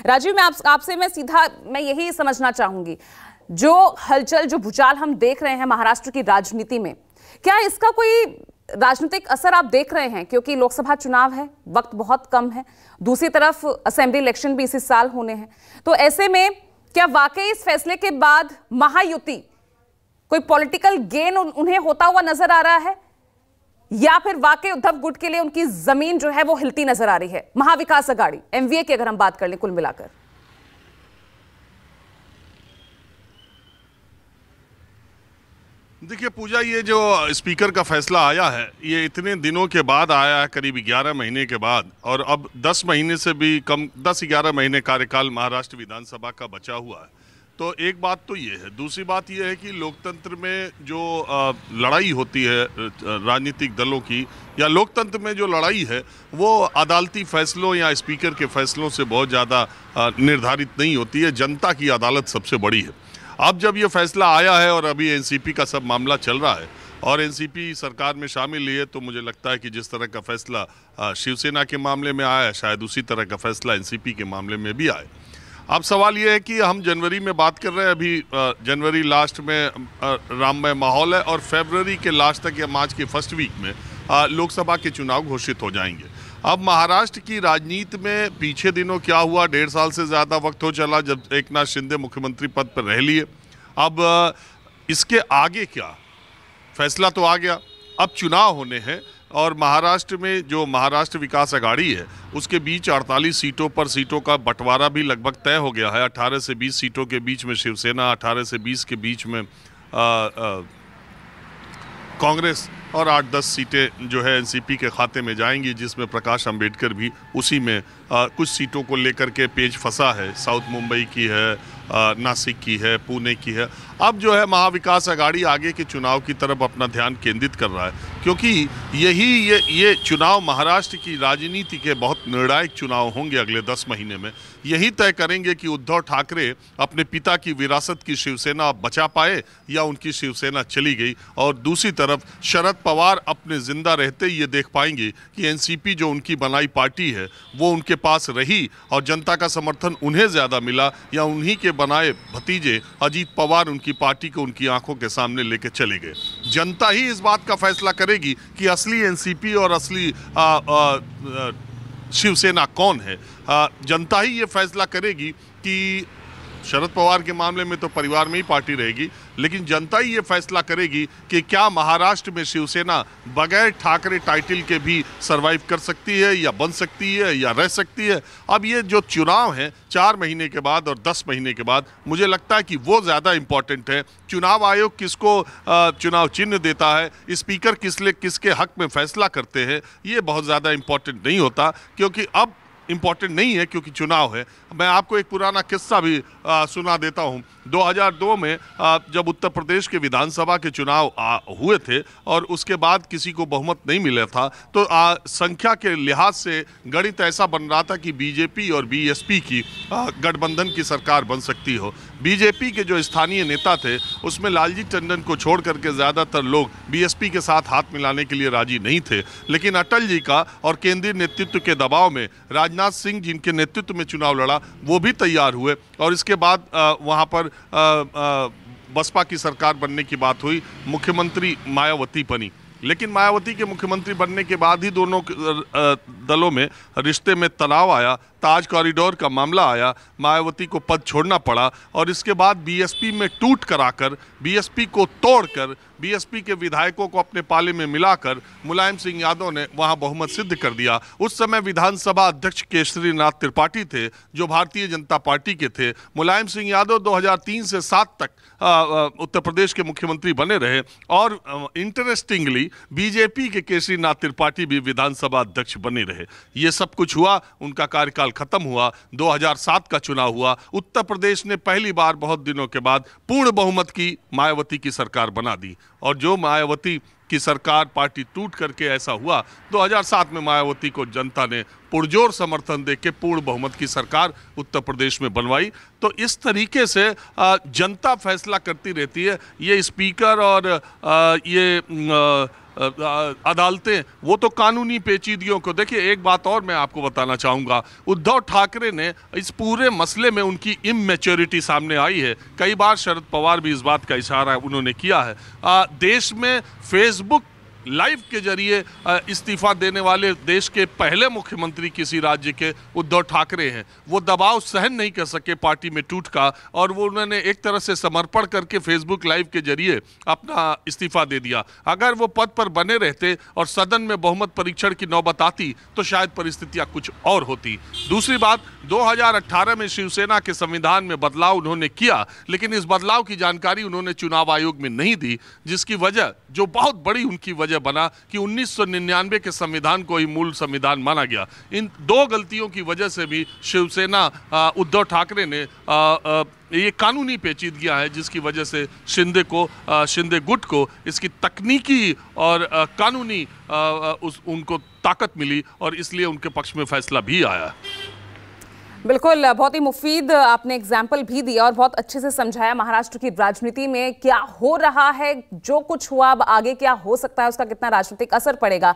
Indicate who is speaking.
Speaker 1: राजीव, आपसे मैं सीधा यही समझना चाहूंगी, जो हलचल, जो भूचाल हम देख रहे हैं महाराष्ट्र की राजनीति में, क्या इसका कोई राजनीतिक असर आप देख रहे हैं? क्योंकि लोकसभा चुनाव है, वक्त बहुत कम है, दूसरी तरफ असेंबली इलेक्शन भी इसी साल होने हैं, तो ऐसे में क्या वाकई इस फैसले के बाद महायुति कोई पॉलिटिकल गेन उन्हें होता हुआ नजर आ रहा है, या फिर वाकई उद्धव गुट के लिए उनकी जमीन जो है वो हिलती नजर आ रही है? महाविकास अघाड़ी, एमवीए की अगर हम बात कर लें कुल मिलाकर।
Speaker 2: देखिए पूजा, ये जो स्पीकर का फैसला आया है, ये इतने दिनों के बाद आया है, करीब 11 महीने के बाद, और अब 10 महीने से भी कम, 10-11 महीने कार्यकाल महाराष्ट्र विधानसभा का बचा हुआ है। तो एक बात तो ये है। दूसरी बात ये है कि लोकतंत्र में जो लड़ाई होती है राजनीतिक दलों की, या लोकतंत्र में जो लड़ाई है, वो अदालती फैसलों या स्पीकर के फैसलों से बहुत ज़्यादा निर्धारित नहीं होती है। जनता की अदालत सबसे बड़ी है। अब जब ये फैसला आया है और अभी एनसीपी का सब मामला चल रहा है और एनसीपी सरकार में शामिल है, तो मुझे लगता है कि जिस तरह का फैसला शिवसेना के मामले में आया है, शायद उसी तरह का फैसला एनसीपी के मामले में भी आए। अब सवाल ये है कि हम जनवरी में बात कर रहे हैं, अभी जनवरी लास्ट में राममय माहौल है, और फरवरी के लास्ट तक या मार्च के फर्स्ट वीक में लोकसभा के चुनाव घोषित हो जाएंगे। अब महाराष्ट्र की राजनीति में पीछे दिनों क्या हुआ, 1.5 साल से ज़्यादा वक्त हो चला जब एकनाथ शिंदे मुख्यमंत्री पद पर रह लिए। अब इसके आगे क्या, फैसला तो आ गया, अब चुनाव होने हैं, और महाराष्ट्र में जो महाराष्ट्र विकास अघाड़ी है उसके बीच 48 सीटों पर सीटों का बंटवारा भी लगभग तय हो गया है। 18 से 20 सीटों के बीच में शिवसेना, 18 से 20 के बीच में कांग्रेस, और 8-10 सीटें जो है एनसीपी के खाते में जाएंगी, जिसमें प्रकाश अंबेडकर भी उसी में कुछ सीटों को लेकर के पेच फंसा है। साउथ मुंबई की है, नासिक की है, पुणे की है। अब जो है महाविकास अघाड़ी आगे के चुनाव की तरफ अपना ध्यान केंद्रित कर रहा है, क्योंकि ये चुनाव महाराष्ट्र की राजनीति के बहुत निर्णायक चुनाव होंगे अगले 10 महीने में। यही तय करेंगे कि उद्धव ठाकरे अपने पिता की विरासत की शिवसेना बचा पाए या उनकी शिवसेना चली गई, और दूसरी तरफ शरद पवार अपने जिंदा रहते ये देख पाएंगे कि एनसीपी जो उनकी बनाई पार्टी है वो उनके पास रही और जनता का समर्थन उन्हें ज़्यादा मिला, या उन्हीं के बनाए भतीजे अजीत पवार उनकी पार्टी को उनकी आंखों के सामने लेके चले गए। जनता ही इस बात का फैसला करेगी कि असली एनसीपी और असली शिवसेना कौन है। जनता ही ये फैसला करेगी कि शरद पवार के मामले में तो परिवार में ही पार्टी रहेगी, लेकिन जनता ही ये फैसला करेगी कि क्या महाराष्ट्र में शिवसेना बगैर ठाकरे टाइटल के भी सरवाइव कर सकती है, या बन सकती है, या रह सकती है। अब ये जो चुनाव है 4 महीने के बाद और 10 महीने के बाद, मुझे लगता है कि वो ज़्यादा इम्पॉर्टेंट है। चुनाव आयोग किसको चुनाव चिन्ह देता है, स्पीकर किसके हक में फैसला करते हैं, ये बहुत ज़्यादा इम्पॉर्टेंट नहीं होता, क्योंकि अब इम्पॉर्टेंट नहीं है क्योंकि चुनाव है। मैं आपको एक पुराना किस्सा भी सुना देता हूं। 2002 में जब उत्तर प्रदेश के विधानसभा के चुनाव हुए थे और उसके बाद किसी को बहुमत नहीं मिला था, तो संख्या के लिहाज से गणित ऐसा बन रहा था कि बीजेपी और बीएसपी की गठबंधन की सरकार बन सकती हो। बीजेपी के जो स्थानीय नेता थे उसमें लालजी टंडन को छोड़ करके ज़्यादातर लोग बीएसपी के साथ हाथ मिलाने के लिए राजी नहीं थे, लेकिन अटल जी का और केंद्रीय नेतृत्व के दबाव में राजनाथ सिंह जिनके नेतृत्व में चुनाव लड़ा वो भी तैयार हुए, और इसके बाद वहाँ पर बसपा की सरकार बनने की बात हुई, मुख्यमंत्री मायावती बनी। लेकिन मायावती के मुख्यमंत्री बनने के बाद ही दोनों दलों में रिश्ते में तनाव आया, ताज कॉरिडोर का मामला आया, मायावती को पद छोड़ना पड़ा, और इसके बाद बीएसपी में टूट कराकर, बीएसपी को तोड़कर, बीएसपी के विधायकों को अपने पाले में मिलाकर मुलायम सिंह यादव ने वहां बहुमत सिद्ध कर दिया। उस समय विधानसभा अध्यक्ष केशरीनाथ त्रिपाठी थे जो भारतीय जनता पार्टी के थे। मुलायम सिंह यादव 2003 से 7 तक उत्तर प्रदेश के मुख्यमंत्री बने रहे, और इंटरेस्टिंगली बीजेपी के केशरीनाथ त्रिपाठी भी विधानसभा अध्यक्ष बने रहे। ये सब कुछ हुआ, उनका कार्यकाल खत्म हुआ, 2007 का चुनाव हुआ, उत्तर प्रदेश ने पहली बार बहुत दिनों के बाद पूर्ण बहुमत की मायावती की सरकार बना दी, और जो मायावती की सरकार पार्टी टूट करके ऐसा हुआ, 2007 में मायावती को जनता ने पुरजोर समर्थन देके पूर्ण बहुमत की सरकार उत्तर प्रदेश में बनवाई। तो इस तरीके से जनता फैसला करती रहती है। ये स्पीकर और ये अदालतें, वो तो कानूनी पेचीदगियों को देखिए। एक बात और मैं आपको बताना चाहूँगा, उद्धव ठाकरे ने इस पूरे मसले में उनकी इमैच्योरिटी सामने आई है। कई बार शरद पवार भी इस बात का इशारा उन्होंने किया है। देश में फेसबुक लाइव के जरिए इस्तीफा देने वाले देश के पहले मुख्यमंत्री किसी राज्य के उद्धव ठाकरे हैं। वो दबाव सहन नहीं कर सके पार्टी में टूट का, और वो उन्होंने एक तरह से समर्पण करके फेसबुक लाइव के जरिए अपना इस्तीफा दे दिया। अगर वो पद पर बने रहते और सदन में बहुमत परीक्षण की नौबत आती तो शायद परिस्थितियां कुछ और होती। दूसरी बात, 2018 में शिवसेना के संविधान में बदलाव उन्होंने किया, लेकिन इस बदलाव की जानकारी उन्होंने चुनाव आयोग में नहीं दी, जिसकी वजह, जो बहुत बड़ी उनकी वजह बना कि 1999 के संविधान को ही मूल संविधान माना गया। इन दो गलतियों की वजह से भी शिवसेना, उद्धव ठाकरे ने ये कानूनी पेचीदगियां है, जिसकी वजह से शिंदे गुट को इसकी तकनीकी और कानूनी उनको ताकत मिली, और इसलिए उनके पक्ष में फैसला भी आया।
Speaker 1: बिल्कुल, बहुत ही मुफीद आपने एग्जाम्पल भी दिया और बहुत अच्छे से समझाया महाराष्ट्र की राजनीति में क्या हो रहा है, जो कुछ हुआ अब आगे क्या हो सकता है, उसका कितना राजनीतिक असर पड़ेगा।